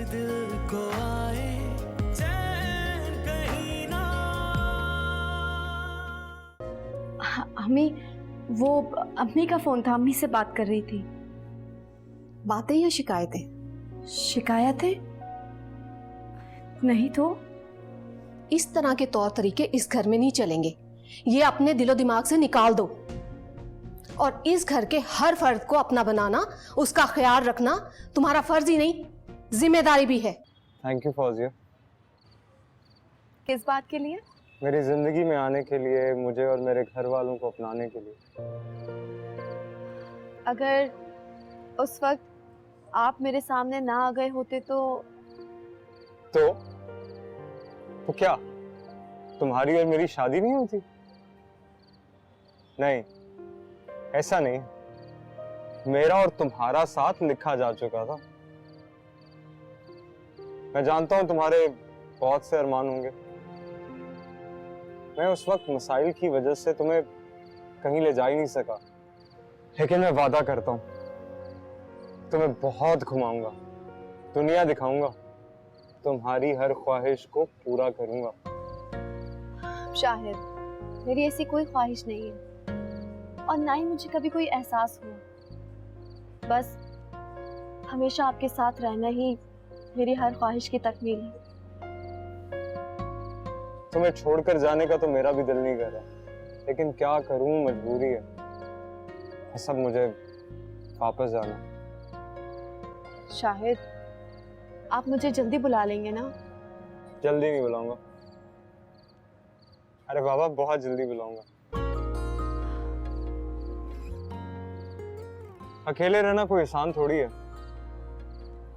दिल को आए चैन कहीं ना। अम्मी, वो अम्मी का फोन था, अम्मी से बात कर रही थी। बातें या शिकायतें? शिकायतें नहीं तो। इस तरह के तौर तरीके इस घर में नहीं चलेंगे। ये अपने दिलो दिमाग से निकाल दो। और इस घर के हर फर्द को अपना बनाना, उसका ख्याल रखना तुम्हारा फर्ज ही नहीं, जिम्मेदारी भी है। Thank you Fauzia. किस बात के लिए? मेरी जिंदगी में आने के लिए, मुझे और मेरे घर वालों को अपनाने के लिए। अगर उस वक्त आप मेरे सामने ना आ गए होते तो क्या तुम्हारी और मेरी शादी नहीं होती? नहीं, ऐसा नहीं। मेरा और तुम्हारा साथ लिखा जा चुका था। मैं जानता हूं तुम्हारे बहुत से अरमान होंगे। मैं उस वक्त मसाइल की वजह से तुम्हें कहीं ले जा ही नहीं सका, लेकिन मैं वादा करता हूं तुम्हें बहुत घुमाऊंगा, दुनिया दिखाऊंगा, तुम्हारी हर ख्वाहिश को पूरा करूंगा। शाहिद, मेरी ऐसी कोई ख्वाहिश नहीं है और ना ही मुझे कभी कोई एहसास हुआ। बस हमेशा आपके साथ रहना ही मेरी हर ख्वाहिश की तकमील है। तुम्हें छोड़कर जाने का तो मेरा भी दिल नहीं कर रहा, लेकिन क्या करूं, मजबूरी है। सब मुझे वापस जाना। शाहिद, आप मुझे जल्दी बुला लेंगे ना? जल्दी नहीं बुलाऊंगा। अरे बाबा, बहुत जल्दी बुलाऊंगा। अकेले रहना कोई आसान थोड़ी है।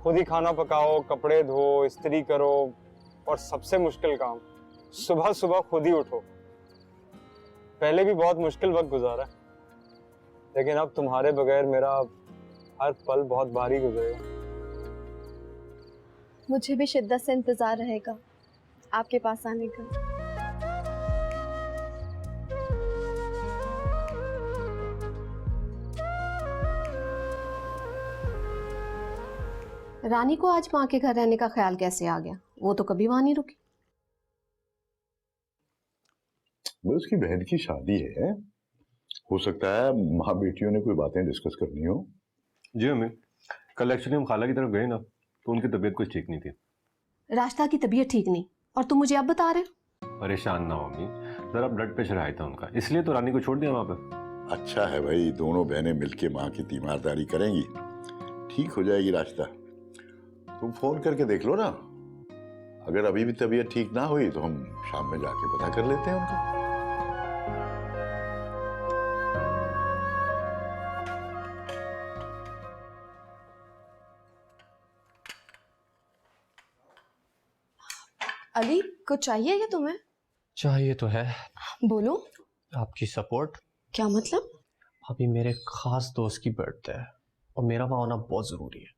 खुद ही खाना पकाओ, कपड़े धो, इस्त्री करो, और सबसे मुश्किल काम, सुबह सुबह खुद ही उठो। पहले भी बहुत मुश्किल वक्त गुजारा, लेकिन अब तुम्हारे बगैर मेरा हर पल बहुत भारी गुजरेगा। मुझे भी शिद्दत से इंतजार रहेगा आपके पास आने का। रानी को आज माँ के घर रहने का ख्याल कैसे आ गया? वो तो कभी वहां नहीं रुकी। वो उसकी बहन की शादी है, हो सकता है माँ बेटियों ने कोई बातें डिस्कस करनी हो। जी अम्मी, कल एक्चुअली हम खाला की तरफ गए ना, तो उनकी तबीयत कुछ ठीक नहीं थी। रास्ता की तबीयत ठीक नहीं और तुम मुझे अब बता रहे हो? परेशान ना हो अम्मी, जरा ब्लड प्रेशर आया था उनका, इसलिए तो रानी को छोड़ दिया वहां पे। अच्छा है भाई, दोनों बहनें मिलके माँ की तीमारदारी करेंगी, ठीक हो जाएगी रास्ता। तुम फोन करके देख लो ना, अगर अभी भी तबीयत ठीक ना हुई तो हम शाम में जाके पता कर लेते हैं उनका। अली, कुछ चाहिए क्या तुम्हें? चाहिए तो है। बोलो। आपकी सपोर्ट। क्या मतलब? अभी मेरे खास दोस्त की बर्थडे है और मेरा वहां होना बहुत जरूरी है।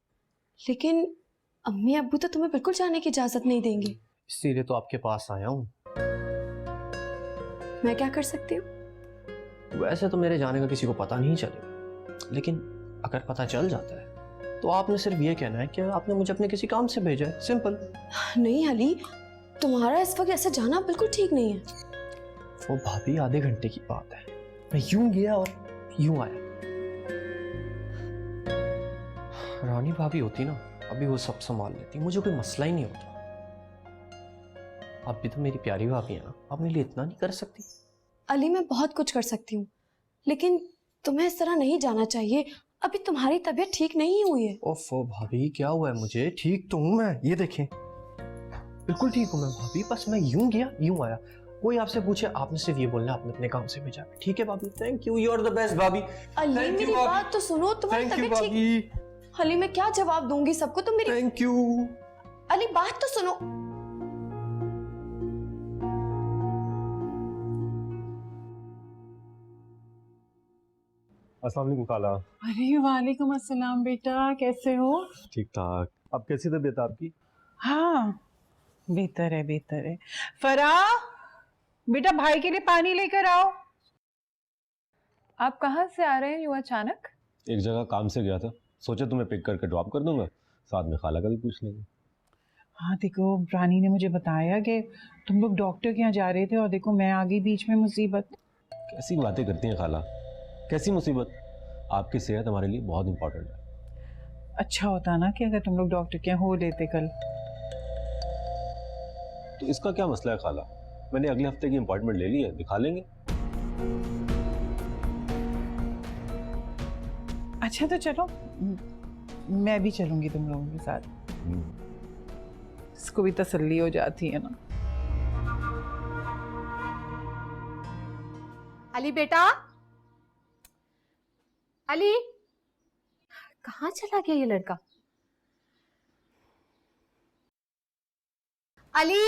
लेकिन अम्मी अब्बू तो तुम्हें बिल्कुल जाने की इजाजत नहीं देंगे। इसीलिए तो आपके पास आया हूँ। मैं क्या कर सकती हूँ? वैसे तो मेरे जाने का किसी को पता नहीं चलेगा, लेकिन अगर पता चल जाता है तो आपने सिर्फ ये कहना है कि आपने मुझे अपने किसी काम से भेजा है, सिंपल। नहीं अली, तुम्हारा इस वक्त ऐसा जाना बिल्कुल ठीक नहीं है। वो भाभी आधे घंटे की बात है, मैं यूं गया और यूं आया। रानी भाभी होती ना, अभी वो सब संभाल लेती, मुझे कोई मसला ही नहीं होता। आप भी तो मेरी प्यारी भाभी है ना, आप मेरे लिए इतना नहीं कर सकती? अली, मैं बहुत कुछ कर सकती हूँ, लेकिन तुम्हें इस तरह नहीं जाना चाहिए। अभी तुम्हारी तबीयत ठीक नहीं हुई है। ओफो भाभी, क्या हुआ है मुझे? ठीक तो हूँ मैं, ये देखें, बिल्कुल ठीक हूँ मैं भाभी, बस मैं यूं गया यूं आया। कोई आपसे पूछे, आपने सिर्फ ये बोलना आपने अपने काम से भेजा। ठीक है भाभी, thank you, you are the best भाभी। अली, मेरी बात तो सुनो, तुम्हारी तबीयत ठीक। अली, मैं क्या जवाब दूंगी सबको? तुम मेरी थैंक यू। अली, बात तो सुनो। अस्सलाम वालेकुम खाला। अरे वालेकुम अस्सलाम बेटा, कैसे हो? ठीक ठाक। अब कैसी तबीयत आपकी? हाँ, बेहतर है बेहतर है। फराह, बेटा भाई के लिए पानी लेकर आओ। आप कहाँ से आ रहे हैं यूं अचानक? एक जगह काम से गया था, सोचा तुम्हें पिक करके ड्रॉप कर दूंगा, साथ में खाला का भी पूछ लेंगे। हाँ देखो, रानी ने मुझे बताया कि तुम लोग डॉक्टर के यहाँ जा रहे थे और देखो मैं आ गई बीच में मुसीबत। कैसी बातें करती हैं खाला, कैसी मुसीबत? आपकी सेहत हमारे लिए बहुत इंपॉर्टेंट है। अच्छा होता ना कि अगर तुम लोग डॉक्टर के यहाँ हो लेते कल। तो इसका क्या मसला है खाला? मैंने अगले हफ्ते की अपॉइंटमेंट ले ली है, दिखा लेंगे। अच्छा तो चलो, मैं भी चलूंगी तुम लोगों के साथ, इसको भी तसल्ली हो जाती है ना। अली बेटा, अली कहाँ चला गया ये लड़का? अली,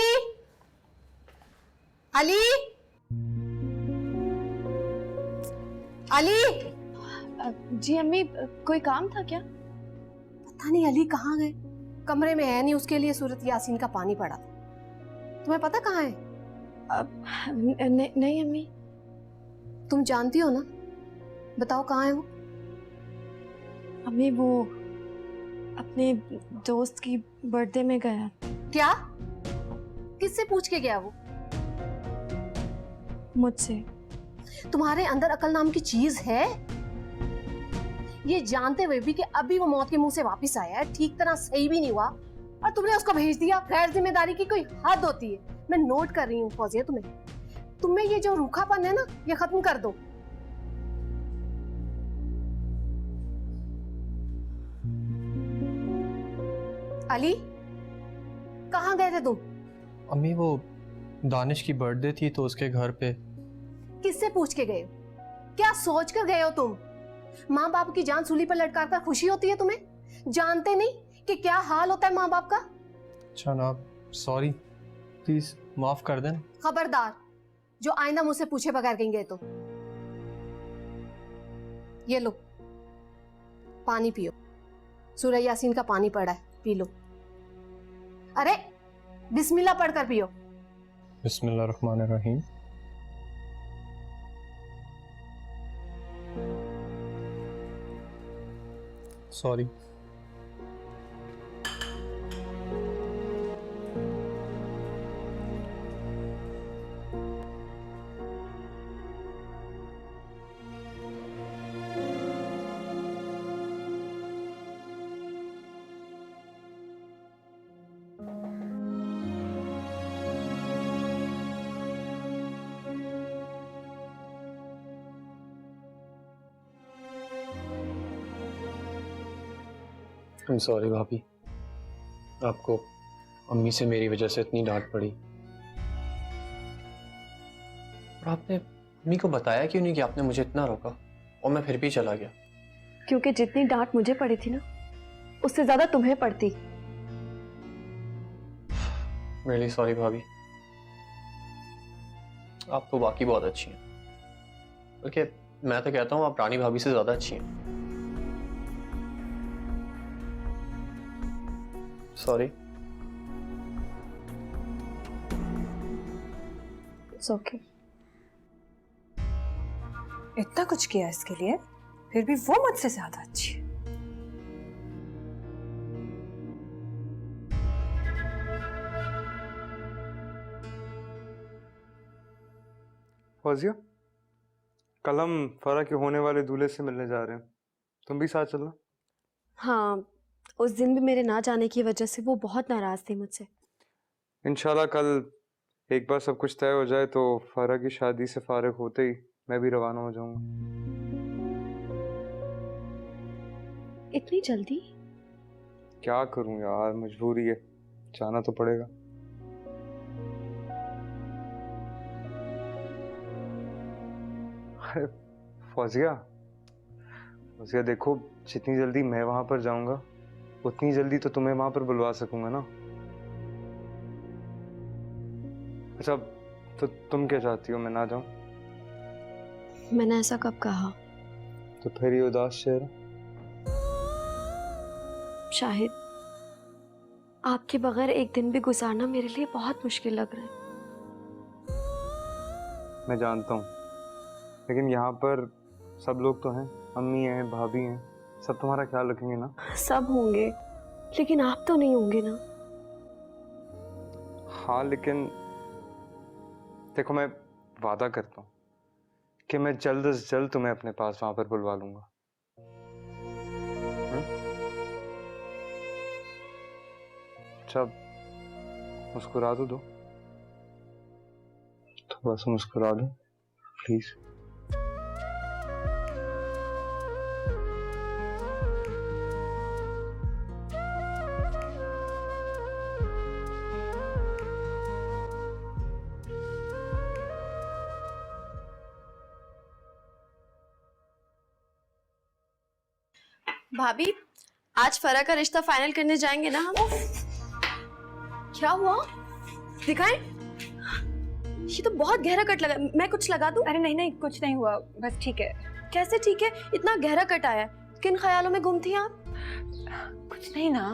अली, अली। जी अम्मी, कोई काम था क्या? पता नहीं अली कहाँ गए, कमरे में है नहीं, उसके लिए सूरत यासीन का पानी पड़ा था। तुम्हें पता कहाँ है? नहीं अम्मी। तुम जानती हो ना, बताओ कहाँ है वो? अम्मी वो अपने दोस्त की बर्थडे में गया। क्या? किससे पूछ के गया वो? मुझसे। तुम्हारे अंदर अकल नाम की चीज है? ये जानते हुए भी कि अभी वो मौत के मुंह से वापस आया है, ठीक तरह सही भी नहीं हुआ, और तुमने उसको भेज दिया। गैर जिम्मेदारी की कोई हद होती है। मैं नोट कर रही हूँ फौजिया, तुम्हें ये जो रूखापन है ना, ये खत्म कर दो। अली, कहाँ गए थे तुम? अम्मी वो दानिश की बर्थडे थी तो उसके घर पे। किससे पूछ के गए हो? क्या सोच कर गए हो तुम? माँ बाप की जान सूली पर लटका कर खुशी होती है तुम्हें? जानते नहीं कि क्या हाल होता है माँ बाप का? अच्छा ना, सॉरी, प्लीज माफ कर देना। खबरदार, जो आइंदा मुझसे पूछे बगैर कहीं गए तो। ये लो पानी पियो, सूरह यासीन का पानी पड़ा है, पी लो। अरे बिस्मिल्लाह पढ़कर पियो। बिस्मिल्लाहिर्रहमानिर्रहीम। सॉरी। I'm sorry भाभी, आपको अम्मी से मेरी वजह से इतनी डांट पड़ी। और आपने अम्मी को बताया क्यों नहीं कि आपने मुझे इतना रोका और मैं फिर भी चला गया? क्योंकि जितनी डांट मुझे पड़ी थी ना, उससे ज्यादा तुम्हें पड़ती। रियली सॉरी भाभी, आप तो वाकई बहुत अच्छी हैं। बल्कि मैं तो कहता हूँ आप रानी भाभी से ज्यादा अच्छी हैं। सॉरी। It's okay. इतना कुछ किया इसके लिए, फिर भी वो मुझसे ज्यादा अच्छी है। फौजिया, कल हम फरा के होने वाले दूल्हे से मिलने जा रहे हैं, तुम भी साथ चलना। हाँ, उस दिन भी मेरे ना जाने की वजह से वो बहुत नाराज थी मुझसे। इंशाल्लाह कल एक बार सब कुछ तय हो जाए तो फरा की शादी से फारिग होते ही मैं भी रवाना हो जाऊंगा। इतनी जल्दी? क्या करूं यार, मजबूरी है, जाना तो पड़ेगा। अरे फौजिया, फौजिया देखो, जितनी जल्दी मैं वहां पर जाऊंगा उतनी जल्दी तो तुम्हें वहां पर बुलवा सकूंगा ना। अच्छा, तो तुम क्या चाहती हो, मैं ना जाऊं? मैंने ऐसा कब कहा? तो फिर ये उदास चेहरा? शाहिद, आपके बगैर एक दिन भी गुजारना मेरे लिए बहुत मुश्किल लग रहा है। मैं जानता हूँ, लेकिन यहाँ पर सब लोग तो हैं, अम्मी हैं, भाभी हैं, सब तुम्हारा ख्याल रखेंगे ना। सब होंगे, लेकिन आप तो नहीं होंगे ना। हाँ, लेकिन देखो, मैं वादा करता हूँ कि मैं जल्द से जल्द तुम्हें अपने पास वहां पर बुलवा लूंगा। अच्छा, मुस्कुरा तो दो, थोड़ा सा मुस्कुरा दो प्लीज। भाभी, आज फरा का रिश्ता फाइनल करने जाएंगे ना हम? क्या हुआ? दिखाएं? ये तो बहुत गहरा कट लगा, मैं कुछ लगा दूं? अरे नहीं नहीं, कुछ नहीं हुआ, बस ठीक है। कैसे ठीक है? इतना गहरा कट आया है। किन ख्यालों में गुम थी आप? कुछ नहीं ना।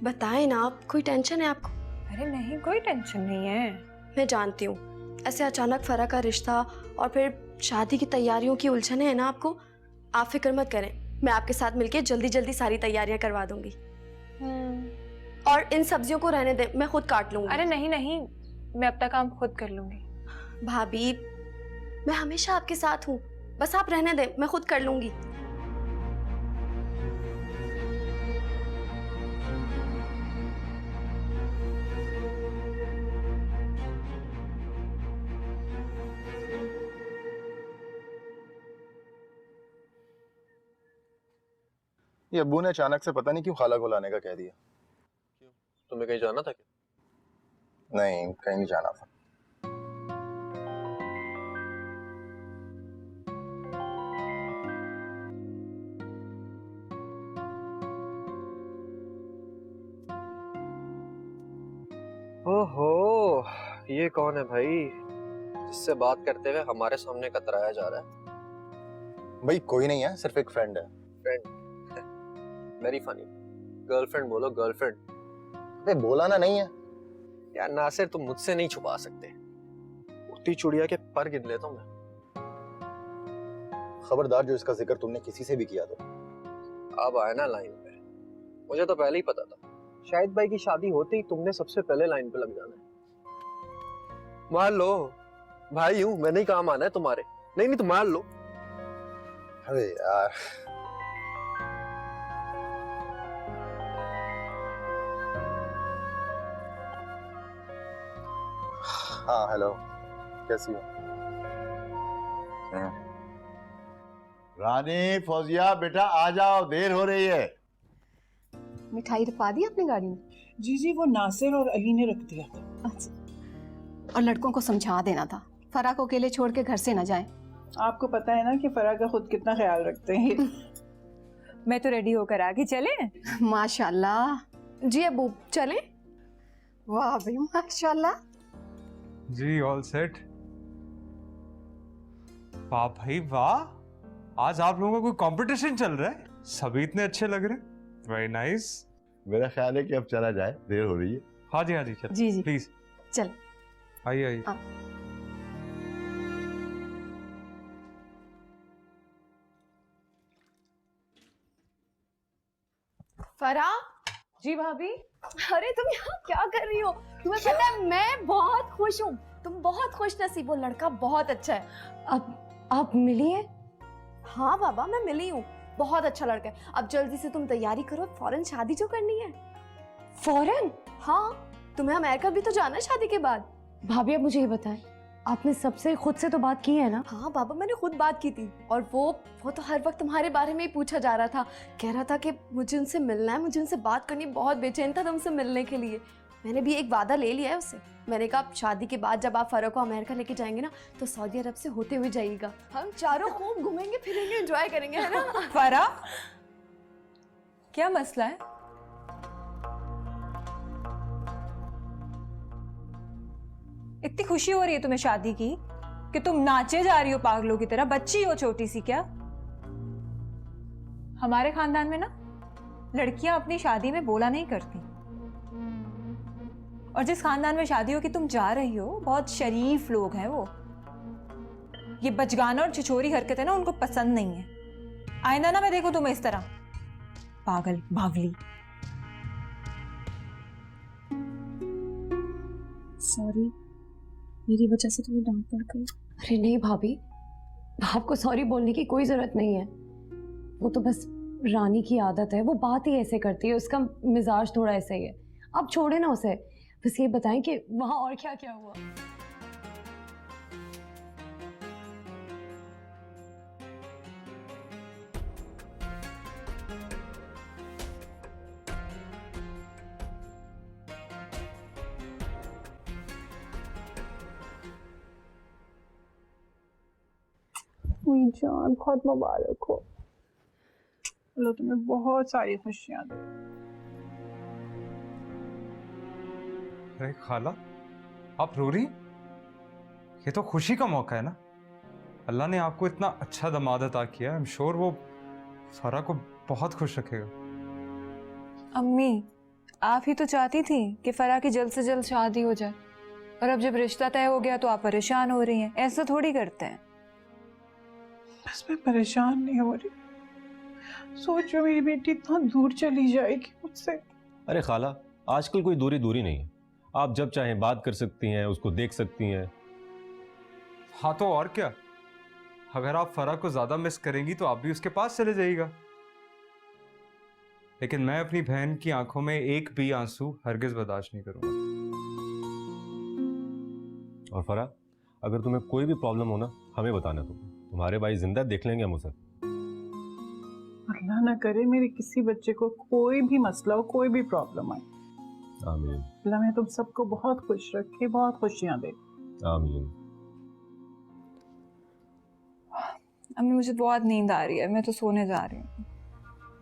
बताएं ना आप, कोई टेंशन है आपको? अरे नहीं, कोई टेंशन नहीं है। मैं जानती हूँ, ऐसे अचानक फरा का रिश्ता और फिर शादी की तैयारियों की उलझने हैं ना आपको। आप फिक्र मत करें, मैं आपके साथ मिलके जल्दी जल्दी सारी तैयारियां करवा दूंगी। और इन सब्जियों को रहने दें, मैं खुद काट लूंगी। अरे नहीं नहीं, मैं अपना काम खुद कर लूंगी। भाभी, मैं हमेशा आपके साथ हूँ, बस आप रहने दें, मैं खुद कर लूंगी। ये अब्बू ने अचानक से पता नहीं क्यों खाला को लाने का कह दिया। क्यों, तुम्हें कहीं जाना था क्या? नहीं, कहीं नहीं जाना था। ओहो, ये कौन है भाई जिससे बात करते हुए हमारे सामने कतराया जा रहा है? भाई कोई नहीं है, सिर्फ एक फ्रेंड है। फ्रेंड? Very funny. गर्लफ्रेंड बोलो, गर्लफ्रेंड। अबे बोला ना, नहीं है यार नासिर, तुम मुझसे नहीं छुपा सकते। उड़ती चुड़िया के पर गिन लेता हूं मैं। खबरदार, जो इसका जिक्र तुमने किसी से भी किया तो। अब आए ना लाइन पे। मुझे तो पहले ही पता था, शाहिद भाई की शादी होते ही तुमने सबसे पहले लाइन पे लग जाना है। मान लो भाई हूं, मैंने ही काम आना है तुम्हारे। नहीं नहीं, तुम मान लो। अबे यार, हाँ हेलो, कैसी हो? रानी, फौजिया, बेटा आ जाओ, देर हो रही है। मिठाई रखवा दी आपने गाड़ी में? जी जी, वो नासिर और अली ने रख दिया था। अच्छा, और लड़कों को समझा देना था, फरा को अकेले छोड़ के घर से न जाए। आपको पता है ना कि फरा का खुद कितना ख्याल रखते हैं। मैं तो रेडी होकर आगे चले। माशाल्लाह। जी अबू, चले? वाह भाई, माशाल्लाह। जी, ऑल सेट। वाह भाई वाह, आज आप लोगों का कोई कंपटीशन चल रहा है? सभी इतने अच्छे लग रहे हैं। Very nice. मेरा ख्याल है कि अब चला जाए, देर हो रही है। हाँ जी, हाँ जी, चल जी जी, प्लीज चल। आइए आइए। हाँ। फरा, जी भाभी। अरे तुम यहाँ क्या कर रही हो? तुम्हें पता है मैं बहुत खुश हूँ, तुम बहुत खुश नसीब हो, लड़का बहुत अच्छा है। अब आप मिली है? हाँ बाबा, मैं मिली हूँ, बहुत अच्छा लड़का है। अब जल्दी से तुम तैयारी करो, फौरन शादी जो करनी है। फौरन? हाँ, तुम्हें अमेरिका भी तो जाना है शादी के बाद। भाभी अब मुझे ये बताएं, आपने सबसे खुद से तो बात की है ना? हाँ बाबा, मैंने खुद बात की थी, और वो तो हर वक्त तुम्हारे बारे में ही पूछा जा रहा था। कह रहा था कि मुझे उनसे मिलना है, मुझे उनसे बात करनी, बहुत बेचैन था तुमसे मिलने के लिए। मैंने भी एक वादा ले लिया है उससे। मैंने कहा शादी के बाद जब आप फरा को अमेरिका लेके जाएंगे ना, तो सऊदी अरब से होते हुए जाइएगा, हम चारों खूब घूमेंगे फिरेंगे, एंजॉय करेंगे, है ना? फरा, क्या मसला है? इतनी खुशी हो रही है तुम्हें शादी की कि तुम नाचे जा रही हो पागलों की तरह? बच्ची हो छोटी सी क्या? हमारे खानदान में ना लड़कियां अपनी शादी में बोला नहीं करती, और जिस खानदान में शादियों की तुम जा रही हो बहुत शरीफ लोग हैं वो। ये बचगाना और छिछोरी हरकतें ना उनको पसंद नहीं है। आइंदा ना मैं देखो तुम्हें इस तरह, पागल बावली। सॉरी, मेरी वजह से तुम्हें डांट पड़ गई। अरे नहीं भाभी, आपको सॉरी बोलने की कोई जरूरत नहीं है। वो तो बस रानी की आदत है, वो बात ही ऐसे करती है, उसका मिजाज थोड़ा ऐसा ही है। आप छोड़े ना उसे, बस ये बताएं कि वहाँ और क्या क्या हुआ। मेरी जान, बहुत मुबारक हो। अल्लाह तुम्हें बहुत सारी खुशियां दे। अरे खाला, आप रो रही? ये तो खुशी का मौका है ना। अल्लाह ने आपको इतना अच्छा दामाद अता किया, आई एम श्योर वो फरा को बहुत खुश रखेगा। अम्मी, आप ही तो चाहती थी कि फरा की जल्द से जल्द शादी हो जाए, और अब जब रिश्ता तय हो गया तो आप परेशान हो रही हैं। ऐसा थोड़ी करते हैं। बस मैं परेशान नहीं हो रही, सोचो मेरी बेटी इतना दूर चली जाएगी मुझसे। अरे खाला, आजकल कोई दूरी दूरी नहीं है। आप जब चाहें बात कर सकती हैं, उसको देख सकती हैं। हाँ तो और क्या, अगर आप फरा को ज्यादा मिस करेंगी तो आप भी उसके पास चले जाइएगा। लेकिन मैं अपनी बहन की आंखों में एक भी आंसू हरगिज बर्दाश्त नहीं करूंगा। और फरा, अगर तुम्हें कोई भी प्रॉब्लम हो ना, हमें बताना। तुम्हारे भाई जिंदा, देख लेंगे हम उसे। अल्लाह ना करे मेरे किसी बच्चे को कोई भी मसला हो, कोई भी प्रॉब्लम आए। आमीन। अल्लाह मैं तुम सबको बहुत खुश रखे, बहुत खुशियां दे। आमीन। अम्मी, मुझे बहुत नींद आ रही है, मैं तो सोने जा रही हूँ।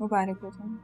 मुबारक हो तुम्हें।